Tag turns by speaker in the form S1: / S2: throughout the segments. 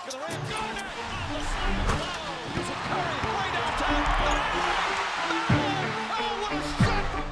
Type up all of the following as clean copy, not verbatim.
S1: of the rim. Garnett on the slam. Oh, using Curry way downtown. Oh, what a shot from Curry.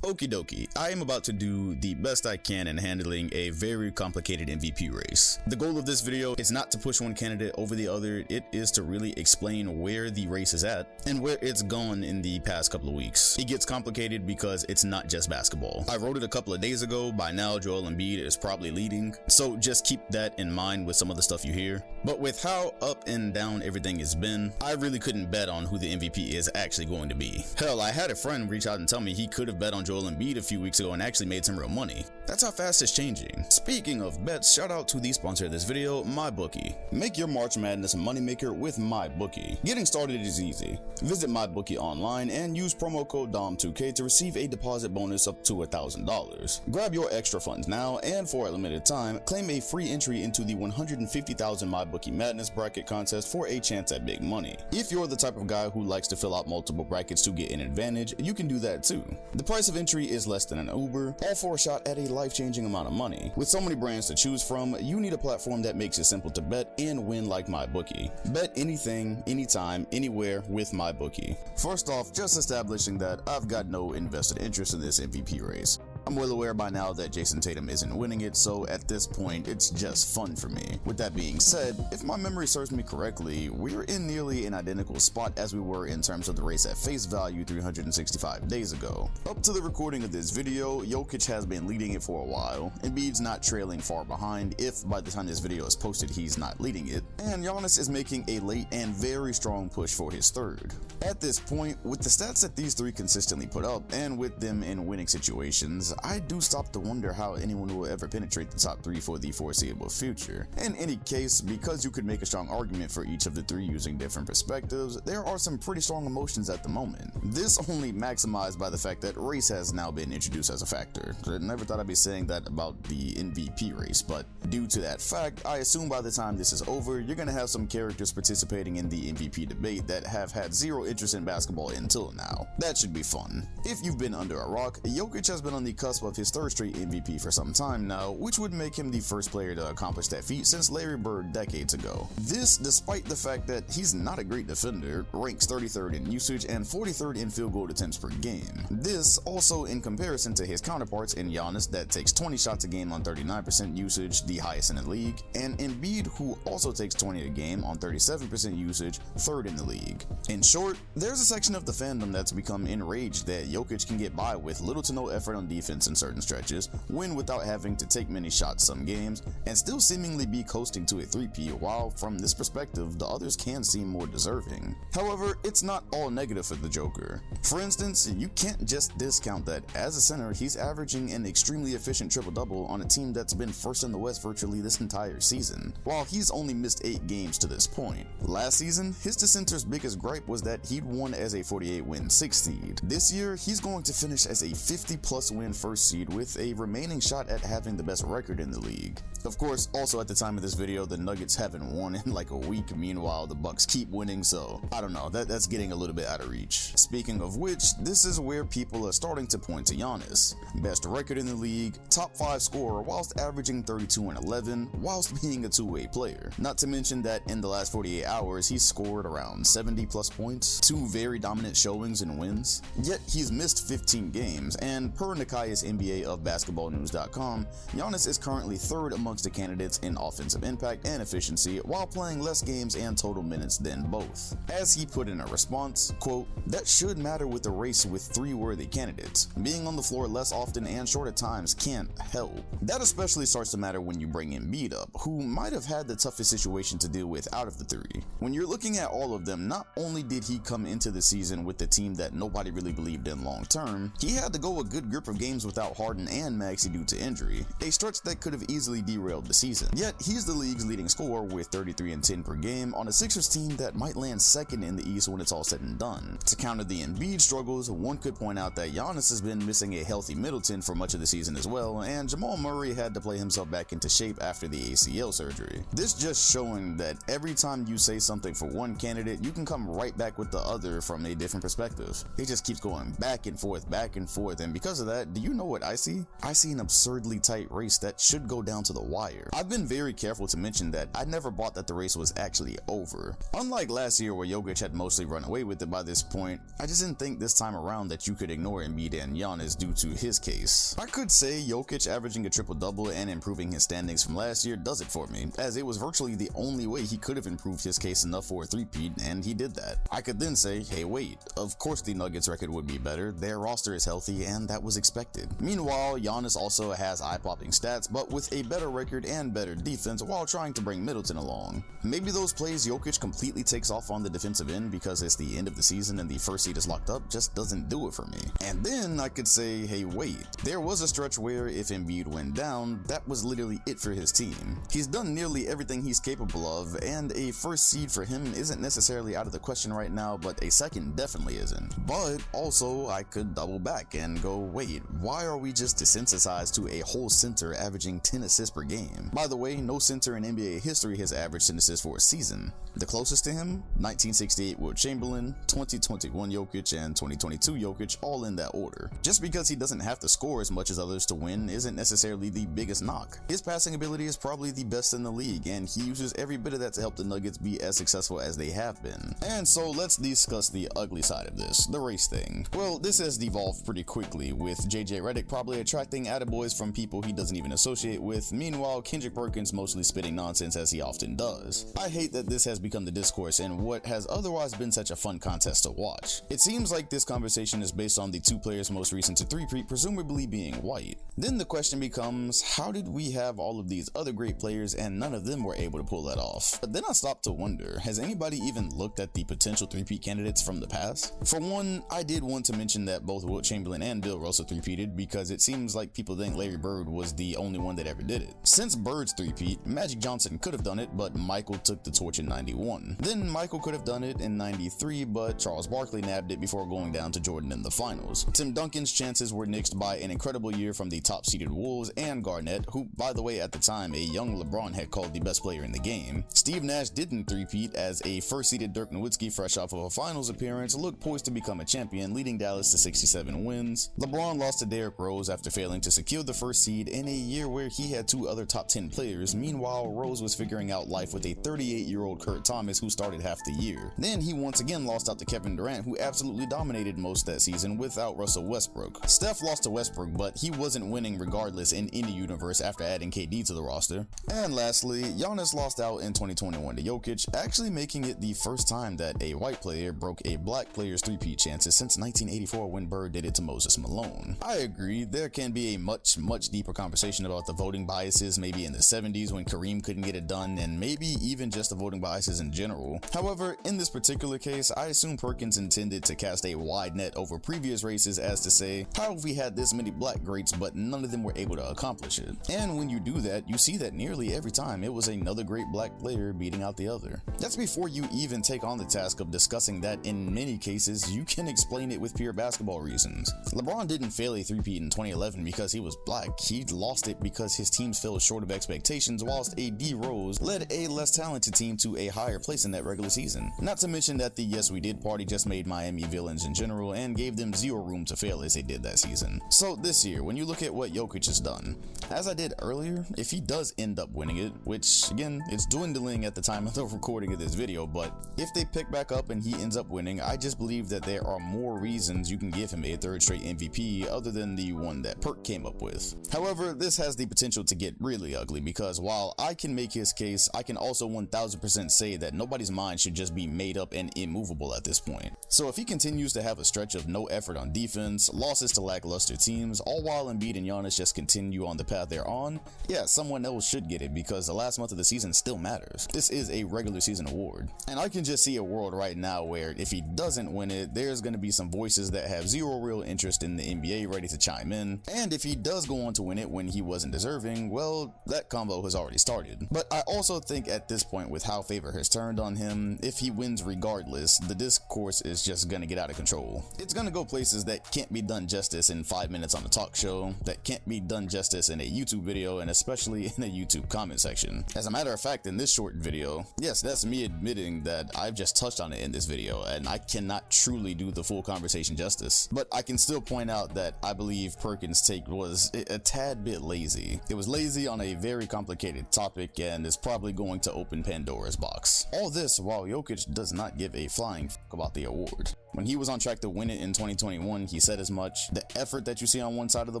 S2: Okie dokie, I am about to do the best I can in handling a very complicated MVP race. The goal of this video is not to push one candidate over the other, it is to really explain where the race is at and where it's gone in the past couple of weeks. It gets complicated because it's not just basketball. I wrote it a couple of days ago, by now Joel Embiid is probably leading, so just keep that in mind with some of the stuff you hear. But with how up and down everything has been, I really couldn't bet on who the MVP is actually going to be. Hell, I had a friend reach out and tell me he could have bet on Joel Embiid a few weeks ago and actually made some real money. That's how fast it's changing. Speaking of bets, shout out to the sponsor of this video, MyBookie. Make your March Madness a moneymaker with MyBookie. Getting started is easy. Visit MyBookie online and use promo code DOM2K to receive a deposit bonus up to $1,000. Grab your extra funds now, and for a limited time, claim a free entry into the 150,000 MyBookie Madness bracket contest for a chance at big money. If you're the type of guy who likes to fill out multiple brackets to get an advantage, you can do that too. The price of entry is less than an Uber, all for a shot at a life-changing amount of money. With so many brands to choose from, you need a platform that makes it simple to bet and win like MyBookie. Bet anything, anytime, anywhere with MyBookie. First off, just establishing that I've got no invested interest in this MVP race. I'm well aware by now that Jason Tatum isn't winning it, so at this point, it's just fun for me. With that being said, if my memory serves me correctly, we're in nearly an identical spot as we were in terms of the race at face value 365 days ago. Up to the recording of this video, Jokic has been leading it for a while, Embiid's not trailing far behind if by the time this video is posted he's not leading it, and Giannis is making a late and very strong push for his third. At this point, with the stats that these three consistently put up, and with them in winning situations, I do stop to wonder how anyone will ever penetrate the top three for the foreseeable future. In any case, because you could make a strong argument for each of the three using different perspectives, there are some pretty strong emotions at the moment. This only maximized by the fact that race has now been introduced as a factor. I never thought I'd be saying that about the MVP race, but due to that fact, I assume by the time this is over, you're gonna have some characters participating in the MVP debate that have had zero interest in basketball until now. That should be fun. If you've been under a rock, Jokic has been on the cusp of his third straight MVP for some time now, which would make him the first player to accomplish that feat since Larry Bird decades ago. This despite the fact that he's not a great defender, ranks 33rd in usage and 43rd in field goal attempts per game. This also in comparison to his counterparts in Giannis that takes 20 shots a game on 39% usage, the highest in the league, and Embiid who also takes 20 a game on 37% usage, third in the league. In short, there's a section of the fandom that's become enraged that Jokic can get by with little to no effort on defense in certain stretches, win without having to take many shots some games, and still seemingly be coasting to a 3-peat, while from this perspective the others can seem more deserving. However, it's not all negative for the Joker. For instance, you can't just discount that as a center he's averaging an extremely efficient triple-double on a team that's been first in the West virtually this entire season, while he's only missed 8 games to this point. Last season, his center's biggest gripe was that he'd won as a 48-win 6th seed. This year, he's going to finish as a 50-plus win first seed with a remaining shot at having the best record in the league. Of course, also at the time of this video, the Nuggets haven't won in like a week, meanwhile the Bucks keep winning, so I don't know, that's getting a little bit out of reach. Speaking of which, this is where people are starting to point to Giannis. Best record in the league, top 5 scorer whilst averaging 32 and 11, whilst being a two-way player. Not to mention that in the last 48 hours, he's scored around 70 plus points, 2 very dominant showings and wins. Yet he's missed 15 games, and per Nikias NBA of basketballnews.com, Giannis is currently 3rd amongst the candidates in offensive impact and efficiency while playing less games and total minutes than both. As he put in a response, quote, "That should matter with a race with 3 worthy candidates. Being on the floor less often and short at times can't help. That especially starts to matter when you bring Embiid up, who might have had the toughest situation to deal with out of the 3. When you're looking at all of them, not only did he come into the season with the team that nobody really believed in long term, he had to go a good grip of games without Harden and Maxey due to injury, a stretch that could have easily derailed the season. Yet he's the league's leading scorer with 33 and 10 per game on a Sixers team that might land 2nd in the East when it's all said and done. To counter the Embiid struggles, one could point out that Giannis has been missing a healthy Middleton for much of the season as well, and Jamal Murray had to play himself back into shape after the ACL surgery. This just showing that every time you say something for one candidate, you can come right back with the other from a different perspective. It just keeps going back and forth, and because of that, the you know what I see? I see an absurdly tight race that should go down to the wire. I've been very careful to mention that I never bought that the race was actually over. Unlike last year where Jokic had mostly run away with it by this point, I just didn't think this time around that you could ignore Embiid and Giannis due to his case. I could say Jokic averaging a triple-double and improving his standings from last year does it for me, as it was virtually the only way he could have improved his case enough for a three-peat, and he did that. I could then say, hey wait, of course the Nuggets record would be better, their roster is healthy, and that was expected. Meanwhile, Giannis also has eye-popping stats, but with a better record and better defense while trying to bring Middleton along. Maybe those plays Jokic completely takes off on the defensive end because it's the end of the season and the first seed is locked up just doesn't do it for me. And then I could say, hey wait, there was a stretch where if Embiid went down, that was literally it for his team. He's done nearly everything he's capable of, and a first seed for him isn't necessarily out of the question right now, but a second definitely isn't. But also, I could double back and go, wait, why are we just desensitized to a whole center averaging 10 assists per game? By the way, no center in NBA history has averaged 10 assists for a season. The closest to him, 1968 Wilt Chamberlain, 2021 Jokic, and 2022 Jokic, all in that order. Just because he doesn't have to score as much as others to win isn't necessarily the biggest knock. His passing ability is probably the best in the league, and he uses every bit of that to help the Nuggets be as successful as they have been. And so let's discuss the ugly side of this, the race thing. Well, this has devolved pretty quickly, with JJ Redick probably attracting attaboys from people he doesn't even associate with, meanwhile Kendrick Perkins mostly spitting nonsense as he often does. I hate that this has become the discourse in what has otherwise been such a fun contest to watch. It seems like this conversation is based on the two players most recent to three-peat presumably being white. Then the question becomes, how did we have all of these other great players and none of them were able to pull that off? But then I stopped to wonder, has anybody even looked at the potential three-peat candidates from the past? For one, I did want to mention that both Wilt Chamberlain and Bill Russell three-peated because it seems like people think Larry Bird was the only one that ever did it. Since Bird's three-peat, Magic Johnson could have done it, but Michael took the torch in 91. Then Michael could have done it in 93, but Charles Barkley nabbed it before going down to Jordan in the finals. Tim Duncan's chances were nixed by an incredible year from the top-seeded Wolves and Garnett, who, by the way, at the time, a young LeBron had called the best player in the game. Steve Nash didn't three-peat as a first-seeded Dirk Nowitzki fresh off of a finals appearance looked poised to become a champion, leading Dallas to 67 wins. LeBron lost to Derrick Rose after failing to secure the first seed in a year where he had two other top 10 players. Meanwhile, Rose was figuring out life with a 38-year-old Kurt Thomas who started half the year. Then he once again lost out to Kevin Durant, who absolutely dominated most that season without Russell Westbrook. Steph lost to Westbrook, but he wasn't winning regardless in any universe after adding KD to the roster. And lastly, Giannis lost out in 2021 to Jokic, actually making it the first time that a white player broke a black player's three-peat chances since 1984 when Bird did it to Moses Malone. I agree, there can be a much deeper conversation about the voting biases maybe in the 70s when Kareem couldn't get it done, and maybe even just the voting biases in general. However, in this particular case, I assume Perkins intended to cast a wide net over previous races as to say, how have we had this many black greats but none of them were able to accomplish it? And when you do that, you see that nearly every time it was another great black player beating out the other. That's before you even take on the task of discussing that in many cases you can explain it with pure basketball reasons. LeBron didn't fail a three-peat in 2011 because he was black, he lost it because his teams fell short of expectations, whilst a D Rose led a less talented team to a higher place in that regular season. Not to mention that the Yes We Did party just made Miami villains in general and gave them zero room to fail as they did that season. So this year, when you look at what Jokic has done, as I did earlier, if he does end up winning it, which again, it's dwindling at the time of the recording of this video, but if they pick back up and he ends up winning, I just believe that there are more reasons you can give him a third straight MVP other than the one that Perk came up with. However, this has the potential to get really ugly because while I can make his case, I can also 1000% say that nobody's mind should just be made up and immovable at this point. So if he continues to have a stretch of no effort on defense, losses to lackluster teams, all while Embiid and Giannis just continue on the path they're on, yeah, someone else should get it because the last month of the season still matters. This is a regular season award. And I can just see a world right now where if he doesn't win it, there's going to be some voices that have zero real interest in the NBA ready to chime in. And if he does go on to win it when he wasn't deserving, well, that combo has already started. But I also think at this point with how favor has turned on him, if he wins regardless, the discourse is just going to get out of control. It's going to go places that can't be done justice in 5 minutes on a talk show, that can't be done justice in a YouTube video, and especially in a YouTube comment section. As a matter of fact, in this short video, yes, that's me admitting that I've just touched on it in this video, and I cannot truly do the full conversation justice. But I can still point out that I believe Perkins' take was a tad bit lazy. It was lazy on a very complicated topic and is probably going to open Pandora's box. All this while Jokic does not give a flying fuck about the award. When he was on track to win it in 2021, he said as much. The effort that you see on one side of the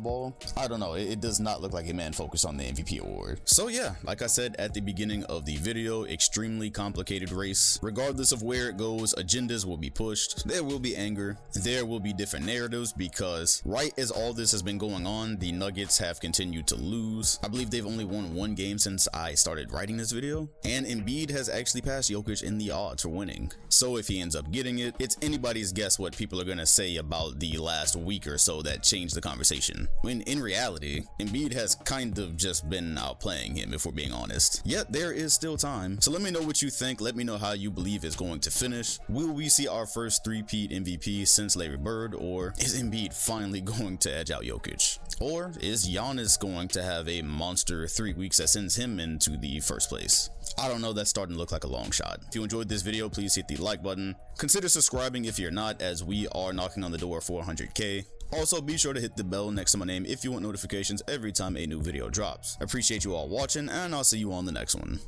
S2: ball, I don't know, it does not look like a man focused on the MVP award. So yeah, like I said at the beginning of the video, extremely complicated race. Regardless of where it goes, agendas will be pushed, there will be anger, there will be different narratives, because right as all this has been going on, the Nuggets have continued to lose. I believe they've only won one game since I started writing this video, and Embiid has actually passed Jokic in the odds for winning. So if he ends up getting it, it's anybody's guess what people are gonna say about the last week or so that changed the conversation. When in reality, Embiid has kind of just been outplaying him, if we're being honest. Yet there is still time. So let me know what you think. Let me know how you believe it's going to finish. Will we see our first three-peat MVP since Larry Bird, or is Embiid finally going to edge out Jokic? Or is Giannis going to have a monster 3 weeks that sends him into the first place? I don't know, that's starting to look like a long shot. If you enjoyed this video, please hit the like button. Consider subscribing if you're not, as we are knocking on the door for 100K. Also, be sure to hit the bell next to my name if you want notifications every time a new video drops. I appreciate you all watching, and I'll see you on the next one.